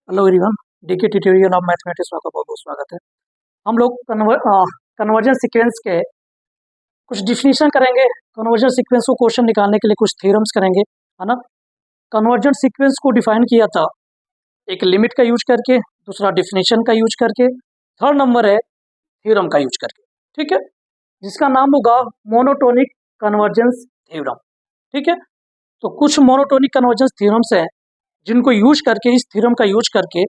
Hello everyone, DK tutorial of mathematics में आपका बहुत बहुत स्वागत है। हम लोग कन्वर्जन सीक्वेंस के कुछ डिफिनीशन करेंगे। कन्वर्जन सीक्वेंस को क्वेश्चन निकालने के लिए कुछ थ्योरम्स करेंगे, है ना। कन्वर्जन सीक्वेंस को डिफाइन किया था एक लिमिट का यूज करके, दूसरा डिफिनीशन का यूज करके, थर्ड नंबर है थ्योरम का यूज करके, ठीक है, जिसका नाम होगा मोनोटोनिक कन्वर्जेंस थ्योरम। ठीक है, तो कुछ मोनोटोनिक कन्वर्जेंस थ्योरम्स हैं जिनको यूज करके, इस थ्योरम का यूज करके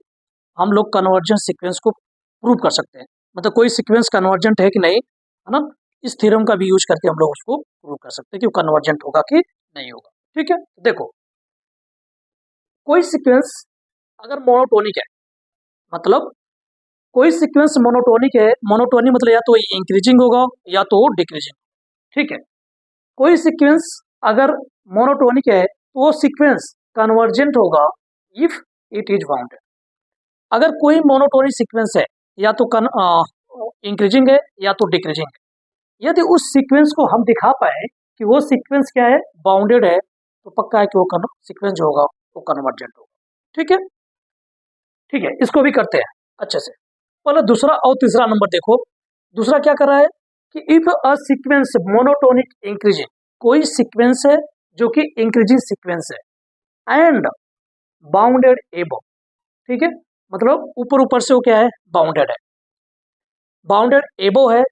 हम लोग कन्वर्जेंस सीक्वेंस को प्रूव कर सकते हैं। मतलब कोई सीक्वेंस कन्वर्जेंट है कि नहीं, है ना, इस थ्योरम का भी यूज करके हम लोग उसको प्रूव कर सकते हैं कि वो कन्वर्जेंट होगा कि नहीं होगा। ठीक है, देखो कोई सीक्वेंस अगर मोनोटोनिक है, मतलब कोई सीक्वेंस मोनोटोनिक है, मोनोटोनिक मतलब या तो इंक्रीजिंग होगा या तो डिक्रीजिंग। ठीक है, कोई सीक्वेंस अगर मोनोटोनिक है तो वो सीक्वेंस कन्वर्जेंट होगा इफ इट इज बाउंडेड। अगर कोई मोनोटोनिक सीक्वेंस है या तो इंक्रीजिंग है या तो डिक्रीजिंग है, यदि उस सीक्वेंस को हम दिखा पाए कि वो सीक्वेंस क्या है, बाउंडेड है, तो पक्का है कि वो सीक्वेंस जो होगा वो कन्वर्जेंट होगा। ठीक है, ठीक है, इसको भी करते हैं अच्छे से। पहले दूसरा और तीसरा नंबर देखो। दूसरा क्या कर रहा है कि if a sequence monotonic increasing, कोई सीक्वेंस है जो कि इंक्रीजिंग सीक्वेंस है एंड बाउंडेड एबो। ठीक है, मतलब ऊपर ऊपर से वो क्या है, बाउंडेड है, बाउंडेड एबो है,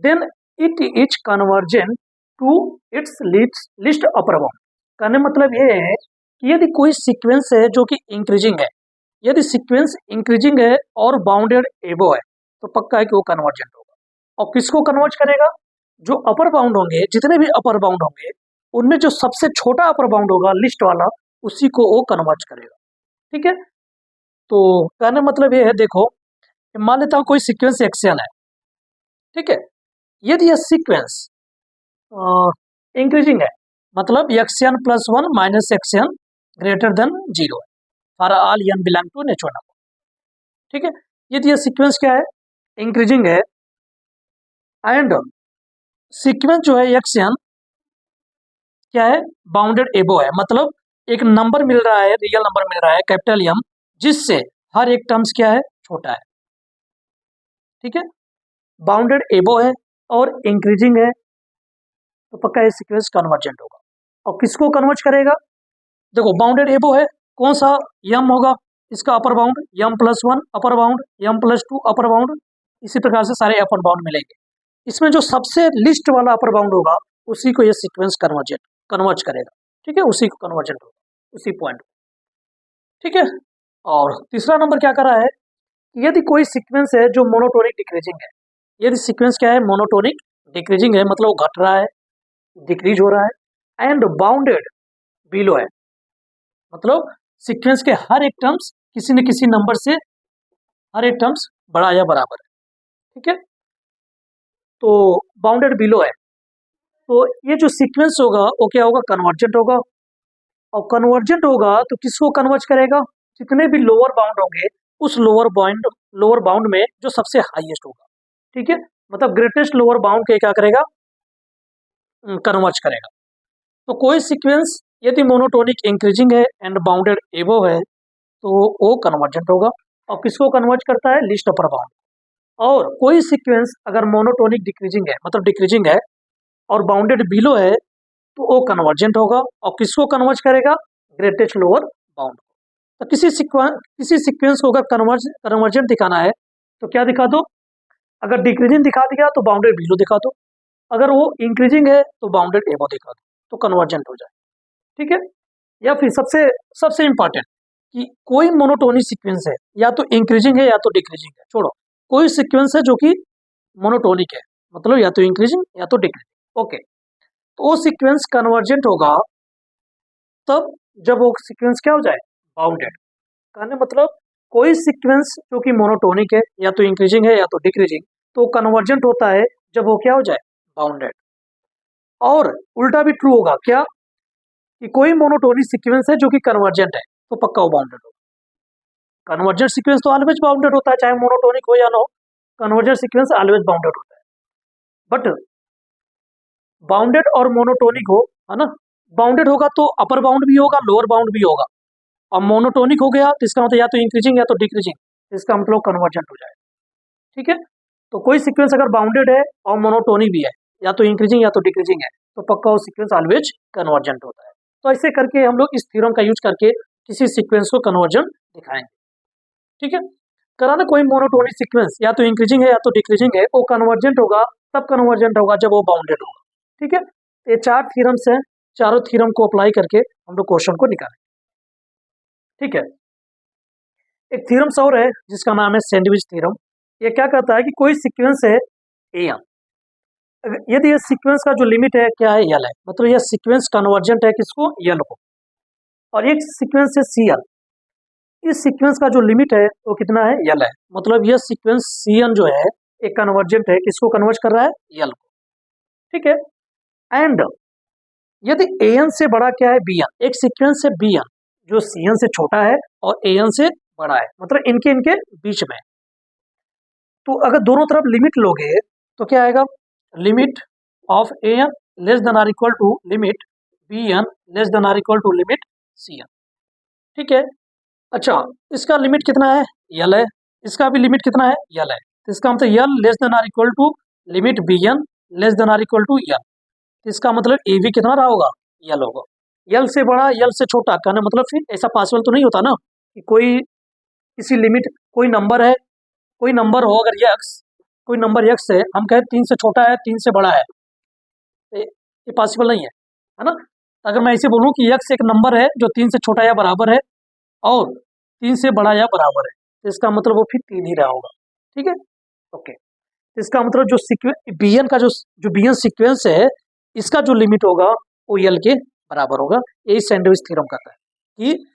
then it is convergent to its least upper bound. कहने मतलब ये है कि यदि कोई सीक्वेंस है जो कि इंक्रीजिंग है, यदि सीक्वेंस इंक्रीजिंग है और बाउंडेड एबो है, तो पक्का है कि वो कन्वर्जेंट होगा। और किसको कन्वर्ज करेगा, जो अपर बाउंड होंगे, जितने भी अपर बाउंड होंगे उनमें जो सबसे छोटा अपर बाउंड होगा लिस्ट वाला, उसी को वो कन्वर्ज करेगा। ठीक है, तो कहने मतलब ये है, देखो मान लेता हूँ कोई सीक्वेंस एक्शन है। ठीक है, यदि यह सीक्वेंस इंक्रीजिंग है, मतलब X N plus one minus X N greater than zero है for all N belong to natural number. ठीक है, यदि यह सीक्वेंस क्या है, इंक्रीजिंग है एंड सीक्वेंस जो है एक्शन क्या है, बाउंडेड एबो है, मतलब एक नंबर मिल रहा है, रियल नंबर मिल रहा है कैपिटल एम, जिससे हर एक टर्म्स क्या है, छोटा है। ठीक है, बाउंडेड एबो है और इंक्रीजिंग है, तो पक्का ये सीक्वेंस कन्वर्जेंट होगा। और किसको कन्वर्ज करेगा, देखो बाउंडेड एबो है, कौन सा, यम होगा, इसका अपर बाउंड यम प्लस वन अपर बाउंड, यम प्लस टू अपर बाउंड, इसी प्रकार से सारे अपर बाउंड मिलेंगे। इसमें जो सबसे लिस्ट वाला अपर बाउंड होगा उसी को ये सीक्वेंस कन्वर्ज करेगा। ठीक है, उसी को कन्वर्जेंट होगा, उसी पॉइंट। ठीक है, और तीसरा नंबर क्या कर रहा है, यदि कोई सीक्वेंस है जो मोनोटोनिक डिक्रीजिंग है, यदि सीक्वेंस क्या है, मोनोटोनिक डिक्रीजिंग है, मतलब वो घट रहा है, डिक्रीज हो रहा है, एंड बाउंडेड बिलो है, मतलब सीक्वेंस के हर एक टर्म्स किसी न किसी नंबर से हर एक टर्म्स बड़ा या बराबर है। ठीक है, तो बाउंडेड बिलो है, तो ये जो सीक्वेंस होगा वो क्या होगा, कन्वर्जेंट होगा। और कन्वर्जेंट होगा तो किसको कन्वर्ज करेगा, जितने भी लोअर बाउंड होंगे उस लोअर बाउंड में जो सबसे हाईएस्ट होगा। ठीक है, मतलब ग्रेटेस्ट लोअर बाउंड के क्या करेगा, कन्वर्ज करेगा। तो कोई सीक्वेंस यदि मोनोटोनिक इंक्रीजिंग है एंड बाउंडेड एबो है, तो वो कन्वर्जेंट होगा। और किसको कन्वर्ज करता है, लिस्ट अपर बाउंड। और कोई सीक्वेंस अगर मोनोटोनिक डिक्रीजिंग है, मतलब डिक्रीजिंग है और बाउंडेड बिलो है, तो वो कन्वर्जेंट होगा। और किसको कन्वर्ज करेगा, ग्रेटेस्ट लोअर बाउंड। तो किसी सीक्वेंस को अगर कन्वर्जेंट दिखाना है तो क्या दिखा दो, अगर डिक्रीजिंग दिखा दिया तो बाउंडेड बिलो दिखा दो, अगर वो इंक्रीजिंग है तो बाउंडेड एबो दिखा दो, तो कन्वर्जेंट हो जाए। ठीक है, या फिर सबसे सबसे इंपॉर्टेंट कि कोई मोनोटोनिक सीक्वेंस है, या तो इंक्रीजिंग है या तो डिक्रीजिंग है, छोड़ो, कोई सीक्वेंस है जो कि मोनोटोनिक है, मतलब या तो इंक्रीजिंग या तो डिक्रीजिंग। ओके, तो वो सीक्वेंस कन्वर्जेंट होगा तब जब वो सीक्वेंस क्या हो जाए, बाउंडेड। कहने मतलब कोई सीक्वेंस जो कि मोनोटोनिक है, या तो इंक्रीजिंग है या तो डिक्रीजिंग, तो कन्वर्जेंट होता है जब वो क्या हो जाए, बाउंडेड। और उल्टा भी ट्रू होगा, क्या, कि कोई मोनोटोनिक सीक्वेंस है जो कि कन्वर्जेंट है, तो पक्का वो बाउंडेड होगा। कन्वर्जेंट सीक्वेंस तो ऑलवेज बाउंडेड होता है, चाहे मोनोटोनिक हो या ना हो, कन्वर्जेंट सीक्वेंस ऑलवेज बाउंडेड होता है। बट बाउंडेड और मोनोटोनिक हो, है ना, बाउंडेड होगा तो अपर बाउंड भी होगा, लोअर बाउंड भी होगा, और मोनोटोनिक हो गया तो इसका मतलब या तो इंक्रीजिंग या तो डिक्रीजिंग, इसका मतलब कन्वर्जेंट हो जाएगा। ठीक है, तो कोई सीक्वेंस अगर बाउंडेड है और मोनोटोनिक भी है, या तो इंक्रीजिंग या तो डिक्रीजिंग है, तो पक्का वो सीक्वेंस ऑलवेज कन्वर्जेंट होता है। तो ऐसे करके हम लोग इस थ्योरम का यूज करके किसी सीक्वेंस को कन्वर्जेंट दिखाएंगे। ठीक है, कराना कोई मोनोटोनिक सीक्वेंस या तो इंक्रीजिंग है या तो डिक्रीजिंग है, वो कन्वर्जेंट होगा, तब कन्वर्जेंट होगा जब वो बाउंडेड होगा। ठीक है, ये 4 थ्योरम्स हैं, चारों थ्योरम को अप्लाई करके हम लोग क्वेश्चन को निकालेंगे। ठीक है, एक थ्योरम्स और है जिसका नाम है सैंडविच थ्योरम। ये क्या कहता है कि कोई सीक्वेंस है एन, यदि ये सीक्वेंस का जो लिमिट है क्या है, यल है, मतलब यह सीक्वेंस कन्वर्जेंट है किसको, यल को। और एक सीक्वेंस है सी एल, इस सीक्वेंस का जो लिमिट है वो कितना है, यल है, मतलब यह सीक्वेंस सी एन जो है एक कन्वर्जेंट है, किसको कन्वर्ज कर रहा है, यल को। ठीक है, एंड यदि ए एन से बड़ा क्या है, बी एन, एक सीक्वेंस है बी एन जो सी एन से छोटा है और ए एन से बड़ा है, मतलब इनके इनके बीच में। तो अगर दोनों तरफ लिमिट लोगे तो क्या आएगा, limit of A N less than or equal to limit B N less than or equal to limit C N. ठीक है, अच्छा इसका लिमिट कितना है, यल है, इसका भी लिमिट कितना है, यल है, तो इसका मतलब L less than or equal to limit B N less than or equal to L, इसका मतलब ए भी कितना रहा होगा, यल होगा। यल से बड़ा यल से छोटा, कहने मतलब फिर ऐसा पॉसिबल तो नहीं होता ना कि कोई किसी लिमिट, कोई नंबर है, कोई नंबर हो अगर यक्स, कोई नंबर यक्स है, हम कहें 3 से छोटा है 3 से बड़ा है, ये पॉसिबल नहीं है ना। अगर मैं ऐसे बोलूँ कि यक्स एक नंबर है जो 3 से छोटा या बराबर है और 3 से बड़ा या बराबर है, तो इसका मतलब वो फिर 3 ही रहा होगा। ठीक है, ओके, तो इसका मतलब जो सीक्वेंस बी एन का जो बी एन सीक्वेंस है, इसका जो लिमिट होगा वो यल के बराबर होगा। यही सैंडविच थ्योरम कहता है कि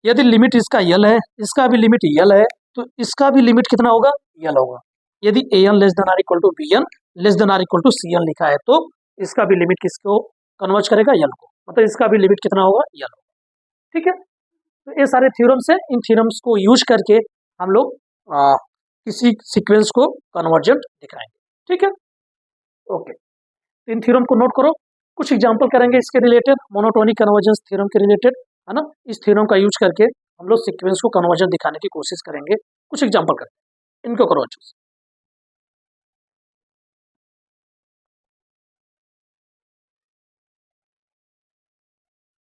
यदि लिमिट इसका यल है, इसका भी लिमिट यल है, तो इसका भी लिमिट कितना होगा, यल होगा। यदि A N less than or equal to B N less than or equal to C N लिखा है, तो इसका भी लिमिट किसको कन्वर्ज करेगा, यल को, मतलब इसका भी लिमिट कितना होगा, यल होगा। ठीक है, तो ये सारे थ्योरम्स हैं, इन थ्योरम्स को यूज करके हम लोग किसी सीक्वेंस को कन्वर्जेंट दिखाएंगे। ठीक है, ओके, इन थ्योरम को नोट करो, कुछ एग्जांपल करेंगे इसके रिलेटेड, मोनोटोनिक कन्वर्जेंस थ्योरम के रिलेटेड, है ना। इस थ्योरम का यूज करके हम लोग सीक्वेंस को कन्वर्जेंट दिखाने की कोशिश करेंगे, कुछ एग्जांपल करते हैं, इनको करो अच्छे से।